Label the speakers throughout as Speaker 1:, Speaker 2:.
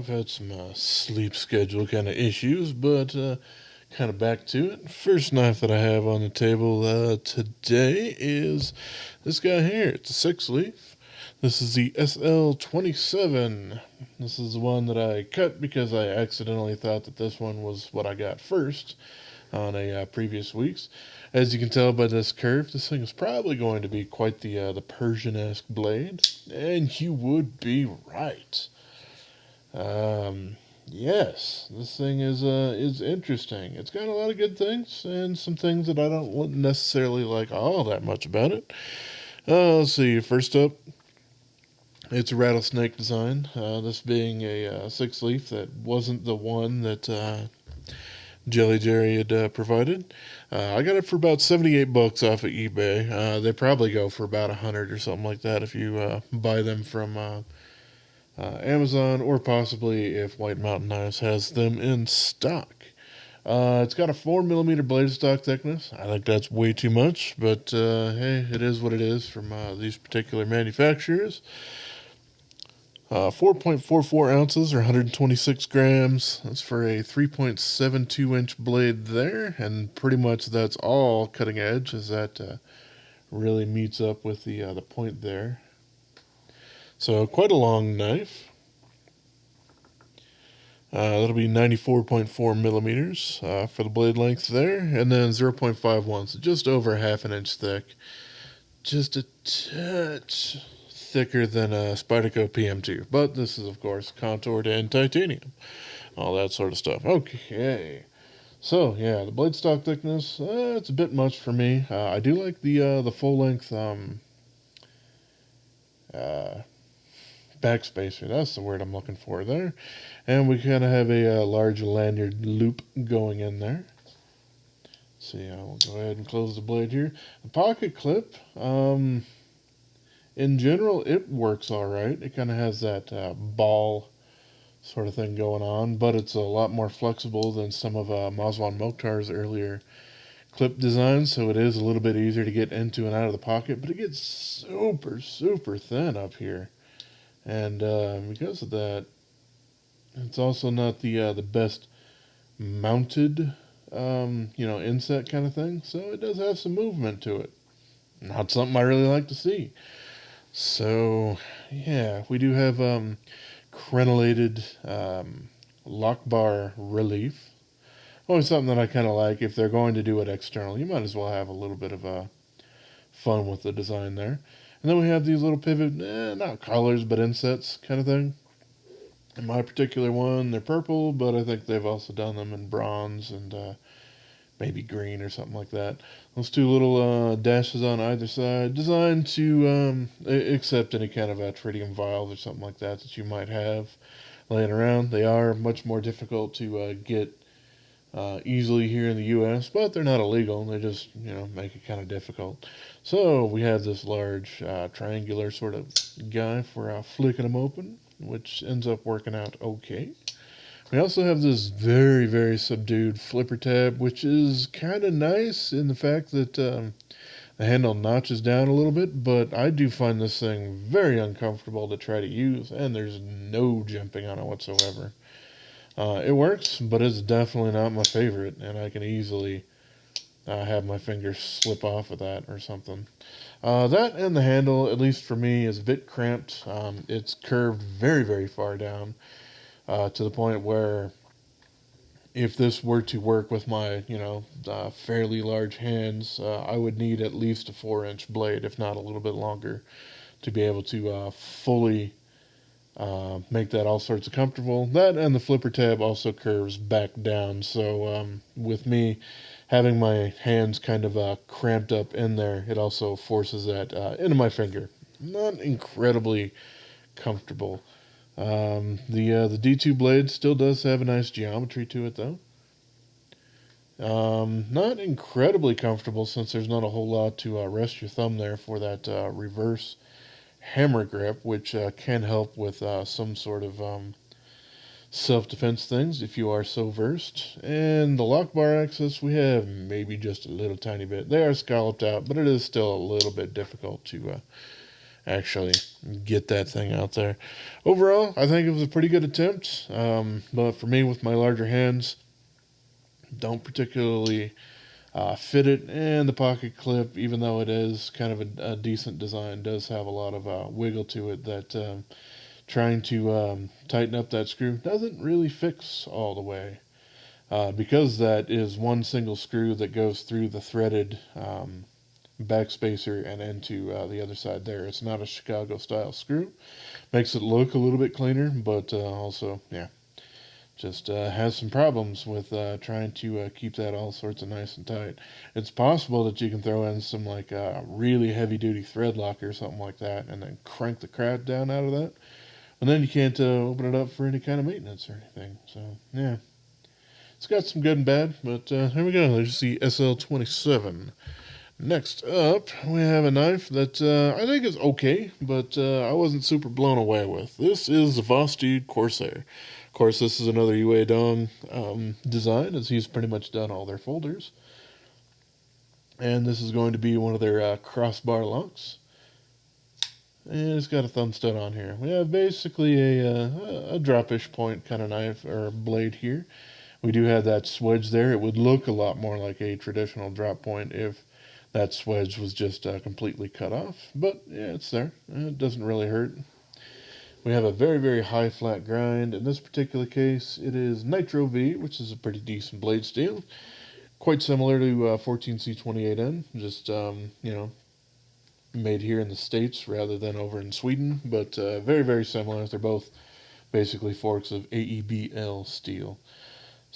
Speaker 1: I've had some sleep schedule kind of issues, but kind of back to it. First knife that I have on the table today is this guy here. It's a SixLeaf. This is the SL-27. This is the one that I cut because I accidentally thought that this one was what I got first on a previous week's. As you can tell by this curve, this thing is probably going to be quite the Persian-esque blade, and you would be right. Yes, this thing is interesting. It's got a lot of good things and some things that I don't necessarily like all that much about it. Let's see. First up, it's a rattlesnake design. This being a six-leaf that wasn't the one that Jelly Jerry had provided. I got it for about $78 off of eBay. They probably go for about $100 or something like that if you buy them from Amazon, or possibly if White Mountain Knives has them in stock. It's got a 4mm blade stock thickness. I think that's way too much, but hey, it is what it is from these particular manufacturers. 4.44 ounces or 126 grams. That's for a 3.72-inch blade there, and pretty much that's all cutting edge, as that really meets up with the point there. So quite a long knife. That'll be 94.4 millimeters for the blade length there, and then 0.51, so just over half an inch thick. Just a touch thicker than a Spyderco PM2, but this is, of course, contoured and titanium. All that sort of stuff. Okay. So, yeah, the blade stock thickness, it's a bit much for me. I do like the full-length backspacer. That's the word I'm looking for there. And we kind of have a large lanyard loop going in there. See, we'll go ahead and close the blade here. The pocket clip, in general, it works all right. It kind of has that ball sort of thing going on, but it's a lot more flexible than some of Mazwan Mokhtar's earlier clip designs, so it is a little bit easier to get into and out of the pocket, but it gets super, super thin up here. And because of that, it's also not the best mounted, inset kind of thing. So it does have some movement to it. Not something I really like to see. So, yeah, we do have crenellated lock bar relief. Always something that I kind of like. If they're going to do it external, you might as well have a little bit of fun with the design there. And then we have these little pivot, not collars, but insets kind of thing. In my particular one, they're purple, but I think they've also done them in bronze and maybe green or something like that. Those two little dashes on either side, designed to accept any kind of tritium vials or something like that that you might have laying around. They are much more difficult to get easily here in the U.S., but they're not illegal. They just, make it kind of difficult. So we have this large triangular sort of guy for flicking them open, which ends up working out okay. We also have this very, very subdued flipper tab, which is kind of nice in the fact that the handle notches down a little bit, but I do find this thing very uncomfortable to try to use, and there's no jumping on it whatsoever. It works, but it's definitely not my favorite, and I can easily have my fingers slip off of that or something. That and the handle, at least for me, is a bit cramped. It's curved very, very far down to the point where if this were to work with my, fairly large hands, I would need at least a 4-inch blade, if not a little bit longer, to be able to fully make that all sorts of comfortable. That and the flipper tab also curves back down, so with me having my hands kind of cramped up in there, it also forces that into my finger. Not incredibly comfortable. The D2 blade still does have a nice geometry to it, though. Not incredibly comfortable, since there's not a whole lot to rest your thumb there for that reverse hammer grip, which can help with some sort of self-defense things if you are so versed. And the lock bar access, we have maybe just a little tiny bit. They are scalloped out, but it is still a little bit difficult to actually get that thing out there. Overall, I think it was a pretty good attempt, but for me, with my larger hands, don't particularly fit it, and the pocket clip, even though it is kind of a decent design, does have a lot of wiggle to it that trying to tighten up that screw doesn't really fix all the way. Because that is one single screw that goes through the threaded backspacer and into the other side there. It's not a Chicago style screw. Makes it look a little bit cleaner, but also, yeah, just has some problems with trying to keep that all sorts of nice and tight. It's possible that you can throw in some like really heavy duty thread lock or something like that and then crank the crap down out of that. And then you can't open it up for any kind of maintenance or anything. So, yeah. It's got some good and bad, but here we go. There's the SL-27. Next up, we have a knife that I think is okay, but I wasn't super blown away with. This is the Vosteed Corsair. Of course, this is another UA Dong design, as he's pretty much done all their folders. And this is going to be one of their crossbar locks. And it's got a thumb stud on here. We have basically a drop-ish point kind of knife or blade here. We do have that swedge there. It would look a lot more like a traditional drop point if that swedge was just completely cut off. But yeah, it's there. It doesn't really hurt. We have a very, very high flat grind. In this particular case, it is Nitro-V, which is a pretty decent blade steel. Quite similar to 14C28N, just, made here in the States rather than over in Sweden. But very, very similar. They're both basically forks of AEBL steel.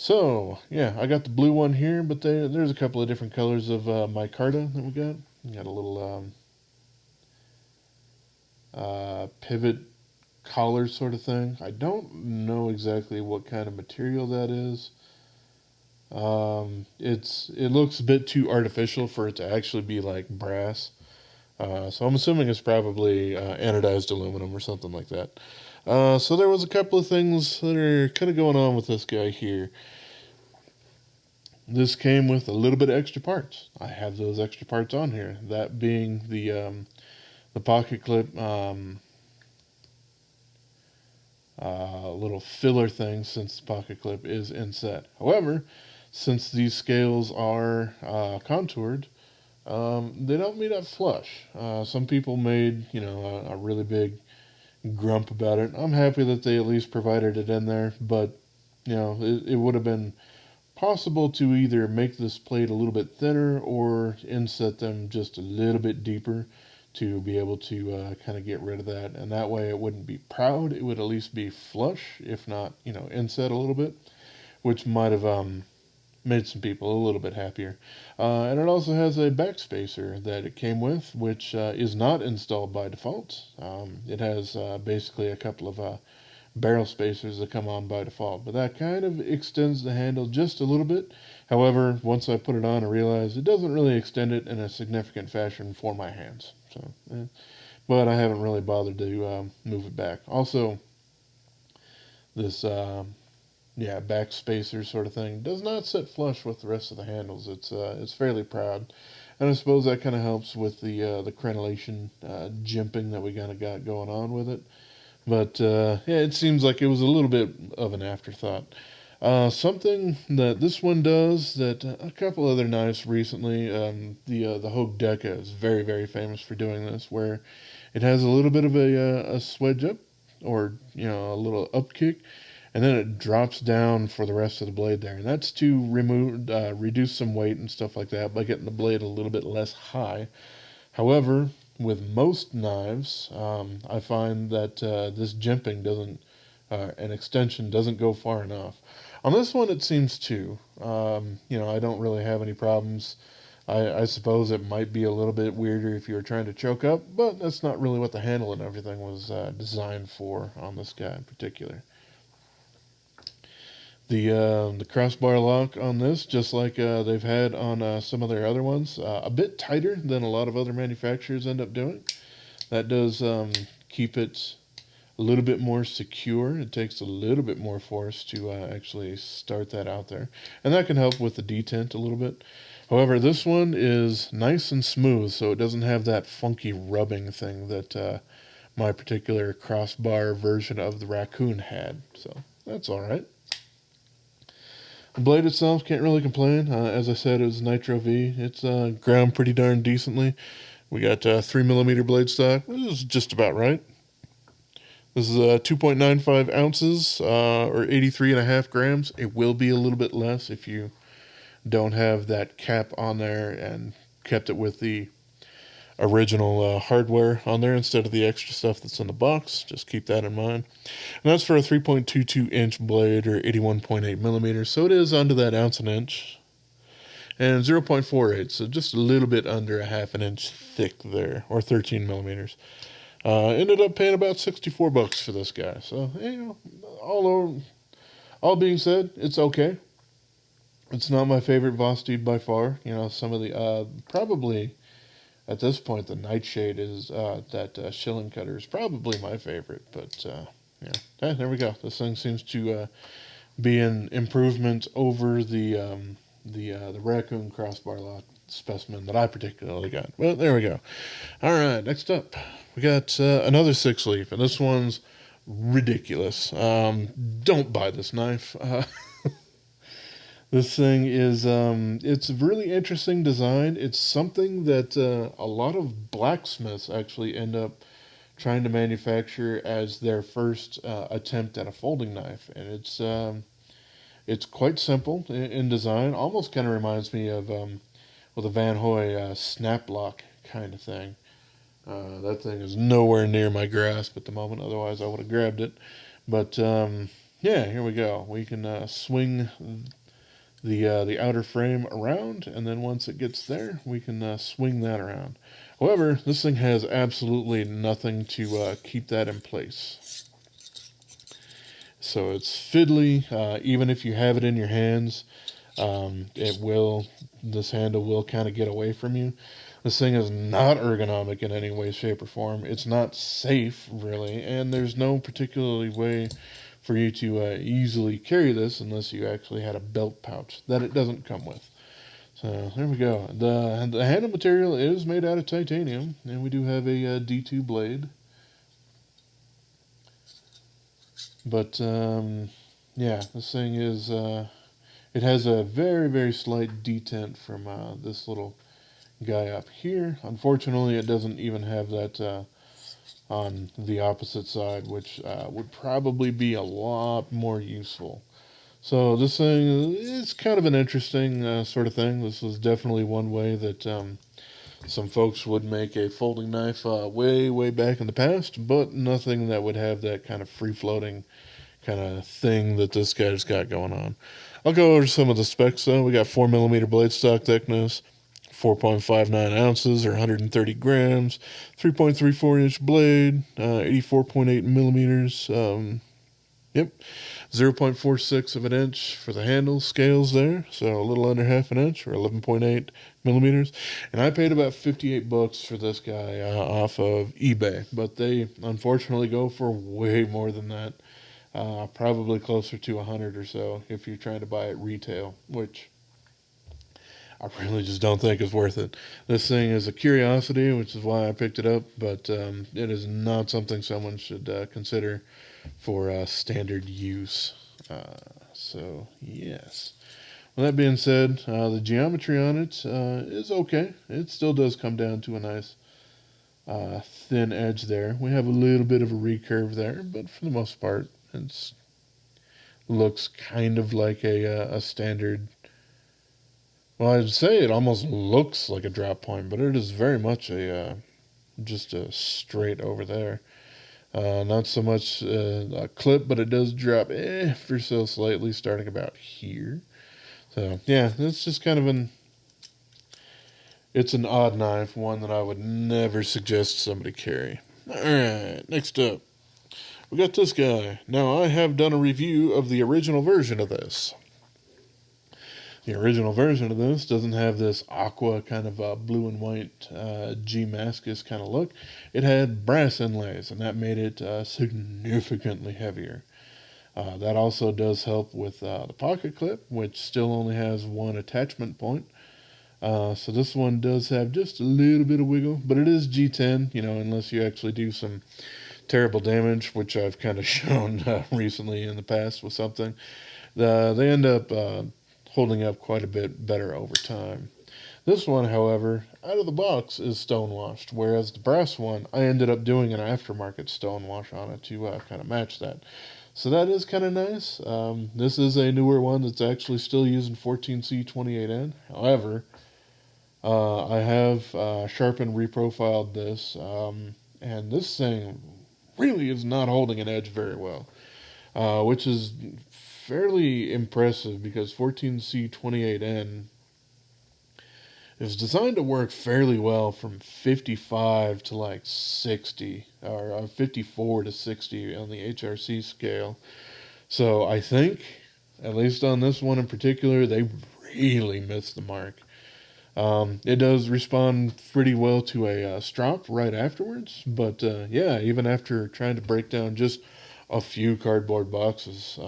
Speaker 1: So, yeah, I got the blue one here, but there's a couple of different colors of micarta that we got. We got a little pivot collar sort of thing. I don't know exactly what kind of material that is. It looks a bit too artificial for it to actually be like brass. So I'm assuming it's probably anodized aluminum or something like that. So there was a couple of things that are kind of going on with this guy here. This came with a little bit of extra parts. I have those extra parts on here. That being the pocket clip little filler thing, since the pocket clip is inset. However, since these scales are contoured, they don't meet up flush. Some people made a really big grump about it. I'm happy that they at least provided it in there, but it would have been possible to either make this plate a little bit thinner or inset them just a little bit deeper to be able to kind of get rid of that. And that way it wouldn't be proud. It would at least be flush, if not, inset a little bit, which might have made some people a little bit happier. And it also has a backspacer that it came with, which is not installed by default. It has basically a couple of barrel spacers that come on by default, but that kind of extends the handle just a little bit. However, once I put it on, I realized it doesn't really extend it in a significant fashion for my hands. So, but I haven't really bothered to move it back. Also, this back spacer sort of thing does not sit flush with the rest of the handles. It's fairly proud, and I suppose that kind of helps with the crenellation jimping that we kind of got going on with it. But it seems like it was a little bit of an afterthought. Something that this one does that a couple other knives recently, the Hogue Deca is very, very famous for doing this, where it has a little bit of a swedge up, or a little up kick, and then it drops down for the rest of the blade there. And that's to reduce some weight and stuff like that by getting the blade a little bit less high. However, with most knives, I find that this jimping doesn't, an extension doesn't go far enough. On this one, it seems to. I don't really have any problems. I suppose it might be a little bit weirder if you were trying to choke up, but that's not really what the handle and everything was designed for on this guy in particular. The crossbar lock on this, just like they've had on some of their other ones, a bit tighter than a lot of other manufacturers end up doing. That does keep it a little bit more secure. It takes a little bit more force to actually start that out there. And that can help with the detent a little bit. However, this one is nice and smooth, so it doesn't have that funky rubbing thing that my particular crossbar version of the Raccoon had. So that's all right. The blade itself, can't really complain. As I said, it was Nitro-V. It's ground pretty darn decently. We got 3mm blade stock. This is just about right. This is 2.95 ounces, or 83.5 grams. It will be a little bit less if you don't have that cap on there and kept it with the original hardware on there instead of the extra stuff that's in the box. Just keep that in mind. And that's for a 3.22 inch blade, or 81.8 millimeters. So it is under that ounce an inch. And 0.48, so just a little bit under a half an inch thick there, or 13 millimeters. Ended up paying about $64 for this guy. So, you know, all being said, it's okay. It's not my favorite Vosteed by far. You know, some of the, probably at this point, the Nightshade is, that shilling cutter is probably my favorite. But, yeah, there we go. This thing seems to be an improvement over the Raccoon Crossbar Lock specimen that I particularly got. Well, there we go. All right, next up, we got another Sixleaf, and this one's ridiculous. Don't buy this knife. This thing is, it's a really interesting design. It's something that a lot of blacksmiths actually end up trying to manufacture as their first attempt at a folding knife, and it's quite simple in design. Almost kind of reminds me of the Van Hoy snap lock kind of thing. That thing is nowhere near my grasp at the moment. Otherwise, I would have grabbed it. But yeah, here we go. We can swing the outer frame around, and then once it gets there, we can swing that around. However, this thing has absolutely nothing to keep that in place. So it's fiddly. Even if you have it in your hands, this handle will kind of get away from you. This thing is not ergonomic in any way, shape, or form. It's not safe, really, and there's no particularly way for you to easily carry this unless you actually had a belt pouch that it doesn't come with. So there we go. The handle material is made out of titanium, and we do have a D2 blade. But yeah, this thing is it has a very, very slight detent from this little guy up here. Unfortunately, it doesn't even have that on the opposite side, which would probably be a lot more useful. So this thing is kind of an interesting sort of thing. This was definitely one way that some folks would make a folding knife way, way back in the past, but nothing that would have that kind of free-floating kind of thing that this guy's got going on. I'll go over some of the specs though. We got 4mm blade stock thickness, 4.59 ounces or 130 grams, 3.34 inch blade, 84.8 millimeters. Yep, 0.46 of an inch for the handle scales there, so a little under half an inch or 11.8 millimeters. And I paid about $58 for this guy off of eBay, but they unfortunately go for way more than that. Probably closer to 100 or so if you're trying to buy it retail, which I really just don't think is worth it. This thing is a curiosity, which is why I picked it up, but it is not something someone should consider for standard use. So, yes. With that being said, the geometry on it is okay. It still does come down to a nice thin edge there. We have a little bit of a recurve there, but for the most part, it looks kind of like a standard. Well, I'd say it almost looks like a drop point, but it is very much just a straight over there. Not so much a clip, but it does drop ever so slightly, starting about here. So yeah, it's just kind of it's an odd knife, one that I would never suggest somebody carry. All right, next up, we got this guy. Now, I have done a review of the original version of this. The original version of this doesn't have this aqua kind of blue and white G-Mascus kind of look. It had brass inlays, and that made it significantly heavier. That also does help with the pocket clip, which still only has one attachment point. So this one does have just a little bit of wiggle, but it is G10, unless you actually do some terrible damage, which I've kind of shown recently in the past with something. They end up holding up quite a bit better over time. This one, however, out of the box is stonewashed, whereas the brass one, I ended up doing an aftermarket stonewash on it to kind of match that. So that is kind of nice. This is a newer one that's actually still using 14C28N. However, I have sharpened, reprofiled this, and this thing really is not holding an edge very well, which is fairly impressive because 14C28N is designed to work fairly well from 55 to like 60, or 54 to 60 on the HRC scale. So I think, at least on this one in particular, they really missed the mark. It does respond pretty well to a strop right afterwards, but yeah, even after trying to break down just a few cardboard boxes,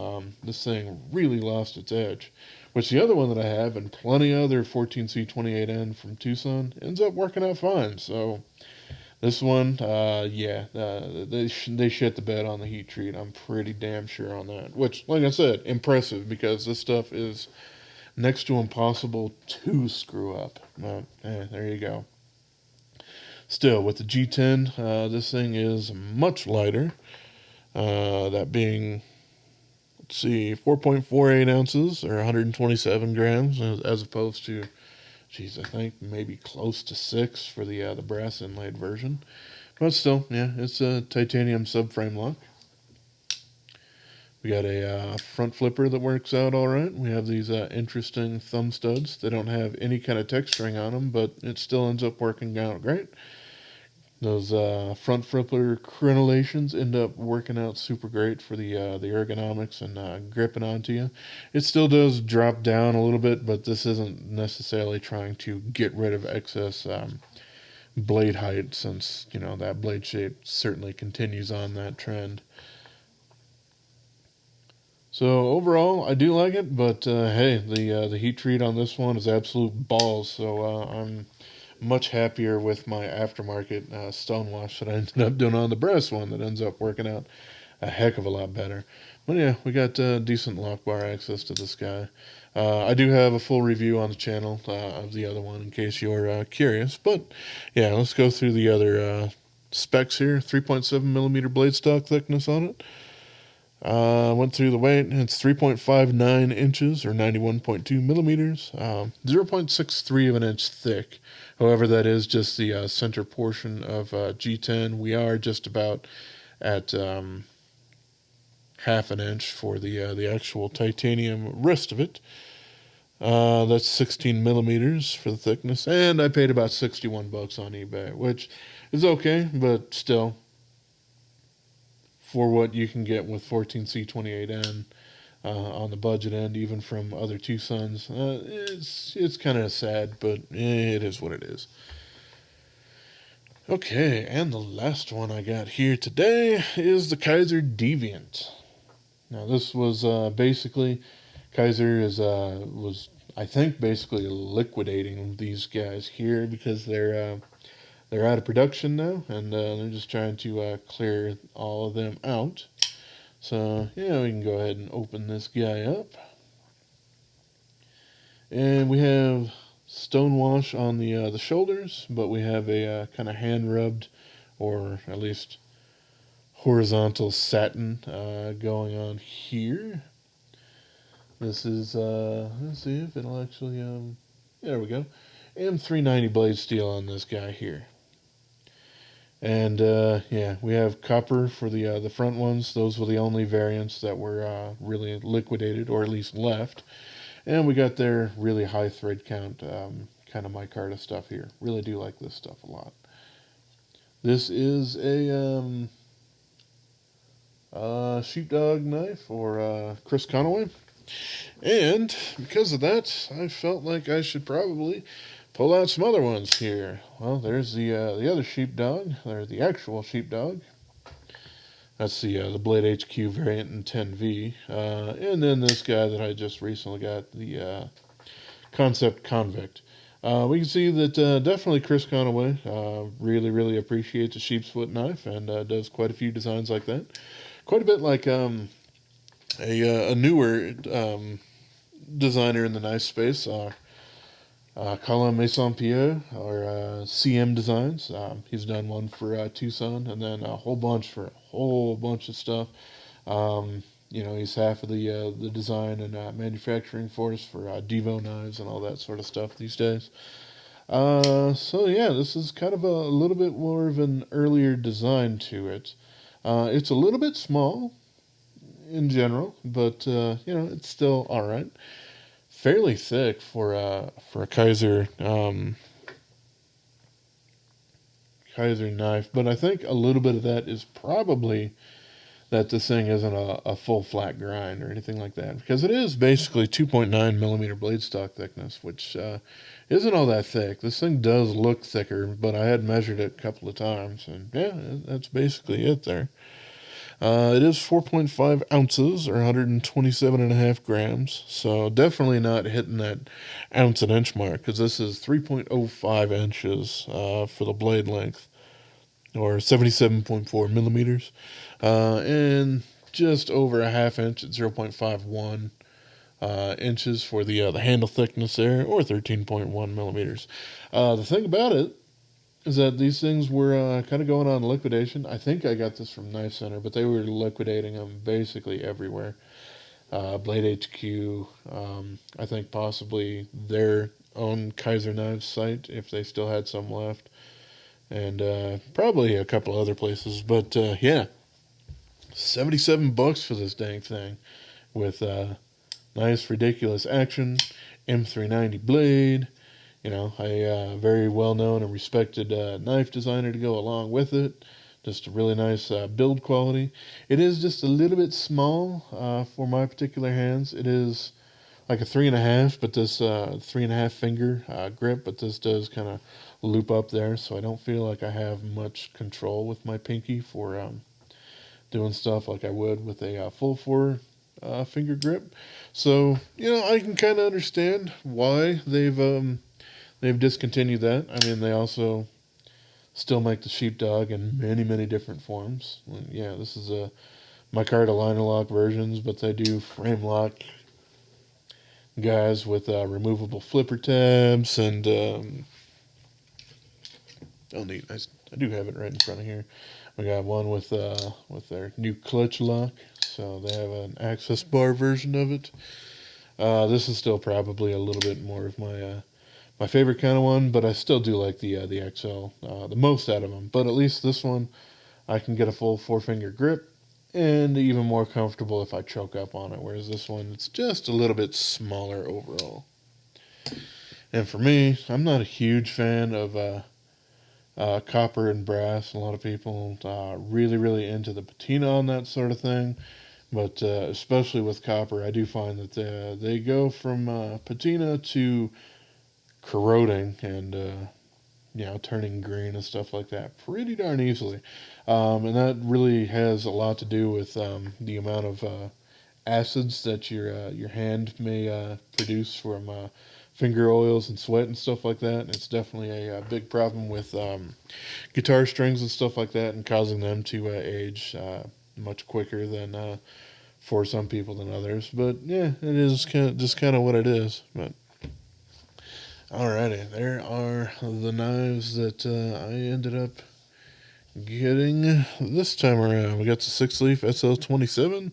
Speaker 1: this thing really lost its edge. Which the other one that I have, and plenty other 14C28N from TwoSun, ends up working out fine. So this one, yeah, they shit the bed on the heat treat. I'm pretty damn sure on that. Which, like I said, impressive because this stuff is next to impossible to screw up. There you go. Still, with the G10, this thing is much lighter. That being, let's see, 4.48 ounces or 127 grams, as opposed to, geez, I think maybe close to 6 for the brass inlaid version. But still, yeah, it's a titanium subframe lock. We got a front flipper that works out all right. We have these interesting thumb studs. They don't have any kind of texturing on them, but it still ends up working out great. Those front flipper crenellations end up working out super great for the ergonomics and gripping onto you. It still does drop down a little bit, but this isn't necessarily trying to get rid of excess blade height, since that blade shape certainly continues on that trend. So overall, I do like it, but hey, the heat treat on this one is absolute balls. So I'm much happier with my aftermarket stonewash that I ended up doing on the brass one that ends up working out a heck of a lot better. But yeah, we got decent lock bar access to this guy. I do have a full review on the channel of the other one in case you're curious. But yeah, let's go through the other specs here. 3.7 millimeter blade stock thickness on it. Went through the weight. It's 3.59 inches or 91.2 millimeters. 0.63 of an inch thick. However, that is just the center portion of G10. We are just about at half an inch for the actual titanium rest of it. That's 16 millimeters for the thickness, and I paid about $61 on eBay, which is okay, but still, for what you can get with 14C28N on the budget end, even from other TwoSuns, it's kind of sad, but it is what it is. Okay, and the last one I got here today is the Kizer Deviant. Now this was basically, Kizer was I think basically liquidating these guys here because they're out of production now, and they're just trying to clear all of them out. So yeah, we can go ahead and open this guy up, and we have stonewash on the shoulders, but we have a kind of hand rubbed, or at least horizontal satin going on here. This is let's see if it'll actually there we go. M390 blade steel on this guy here. And yeah, we have copper for the front ones. Those were the only variants that were really liquidated, or at least left. And we got their really high thread count kind of micarta stuff here. Really do like this stuff a lot. This is a sheepdog knife, or Chris Conaway. And because of that, I felt like I should probably pull out some other ones here. Well, there's the other sheepdog. There's the actual sheepdog. That's the Blade HQ variant in 10V. And then this guy that I just recently got, the Concept Convict. We can see that definitely Chris Conaway really appreciates a sheep's foot knife and does quite a few designs like that. Quite a bit like a newer designer in the knife space. Colin Maison-Pierre or CM Designs. He's done one for TwoSun, and then a whole bunch for a whole bunch of stuff. He's half of the design and manufacturing force for Devo knives and all that sort of stuff these days. So yeah, this is kind of a little bit more of an earlier design to it. It's a little bit small in general, but it's still all right. Fairly thick for a Kizer Kizer knife, but I think a little bit of that is probably that this thing isn't a full flat grind or anything like that, because it is basically 2.9 millimeter blade stock thickness, which isn't all that thick. This thing does look thicker, but I had measured it a couple of times, and yeah, that's basically it there. It is 4.5 ounces or 127.5 grams, so definitely not hitting that ounce and inch mark, because this is 3.05 inches for the blade length, or 77.4 millimeters, and just over a half inch at 0.51 inches for the handle thickness there, or 13.1 millimeters. The thing about it is that these things were kind of going on liquidation. I think I got this from Knife Center, but they were liquidating them basically everywhere. Blade HQ, I think possibly their own Kizer Knives site, if they still had some left, and probably a couple other places. But yeah, $77 for this dang thing with nice, ridiculous action, M390 blade. A very well-known and respected knife designer to go along with it. Just a really nice build quality. It is just a little bit small for my particular hands. It is like a 3.5, but this 3.5 finger grip, but this does kind of loop up there, so I don't feel like I have much control with my pinky for doing stuff like I would with a full 4 finger grip. So I can kind of understand why they've discontinued that. I mean, they also still make the sheepdog in many different forms. Yeah, this is a Micarta liner lock versions, but they do frame lock guys with removable flipper tabs, and neat. I do have it right in front of here. We got one with their new clutch lock, so they have an access bar version of it. This is still probably a little bit more of my favorite kind of one, but I still do like the XL the most out of them. But at least this one, I can get a full 4-finger grip, and even more comfortable if I choke up on it. Whereas this one, it's just a little bit smaller overall. And for me, I'm not a huge fan of copper and brass. A lot of people really into the patina on that sort of thing. But especially with copper, I do find that they go from patina to corroding and turning green and stuff like that pretty darn easily, and that really has a lot to do with the amount of acids that your hand may produce from finger oils and sweat and stuff like that. And it's definitely a big problem with guitar strings and stuff like that, and causing them to age much quicker than for some people than others. But yeah, it is just kind of what it is. But alrighty, there are the knives that I ended up getting this time around. We got the Sixleaf SL-27,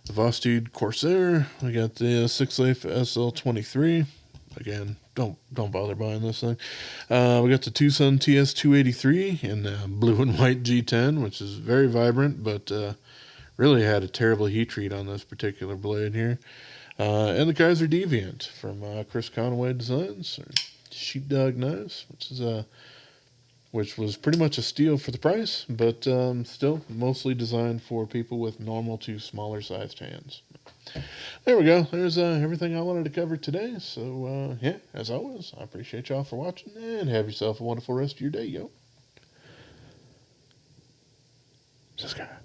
Speaker 1: the Vosteed Corsair. We got the Sixleaf SL-23. Again, don't bother buying this thing. We got the TwoSun TS283 in blue and white G10, which is very vibrant, but really had a terrible heat treat on this particular blade here. And the Kizer Deviant from Chris Conaway Designs, or Sheepdog Knives, which was pretty much a steal for the price, but still mostly designed for people with normal to smaller sized hands. There we go. There's everything I wanted to cover today. So yeah, as always, I appreciate y'all for watching, and have yourself a wonderful rest of your day, yo. Subscribe.